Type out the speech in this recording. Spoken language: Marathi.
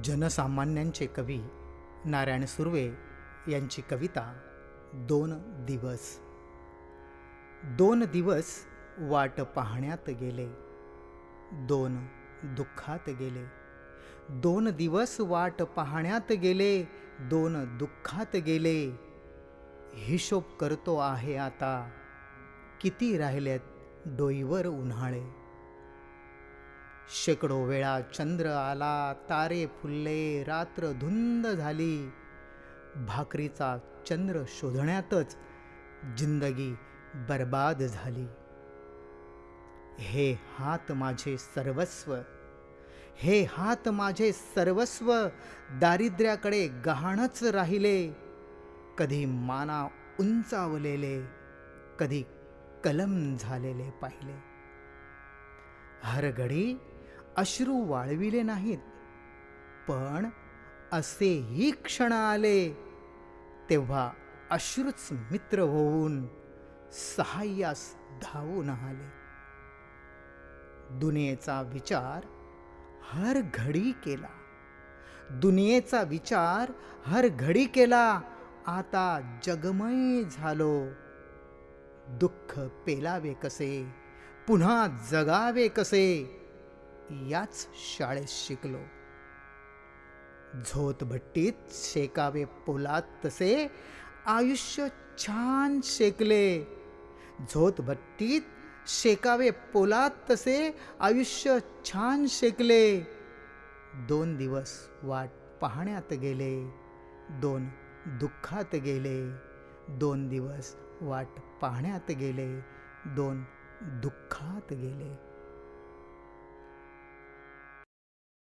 जनसामान्यांचे कवी नारायण सुर्वे यांची कविता 2 दिवस. 2 दिवस वाट पाहण्यात गेले, 2 दुःखात गेले. 2 दिवस वाट पाहण्यात गेले, 2 दुःखात गेले. हिशोब करतो आहे आता, किती राहिलेत डोईवर उन्हाळे. शेकडो वेळा चंद्र आला, तारे फुलले, रात्र धुंद झाली. भाकरीचा चंद्र शोधण्यातच जिंदगी बर्बाद झाली. हे हात माझे सर्वस्व, हे हात माझे सर्वस्व, दारिद्र्याकडे गहाणच राहिले. कधी माना उंचावलेले, कधी कलम झालेले पाहिले. हर घडी अश्रू वाळविले नाहीत, पण असेही क्षण आले तेव्हा अश्रूच मित्र होऊन सहाय्यास धावून आले. दुनियेचा विचार हर घडी केला, दुनियेचा विचार हर घडी केला. आता जगमय झालो, दुःख पेलावे कसे, पुन्हा जगावे कसे, याच शाळेत शिकलो. झोतभट्टीत शेकावे पोलाद तसे आयुष्य छान शेकले. झोतभट्टीत शेकावे पोलाद तसे आयुष्य छान शेकले. 2 दिवस वाट पाहण्यात गेले, 2 दुःखात गेले. 2 दिवस वाट पाहण्यात गेले, 2 दुःखात गेले.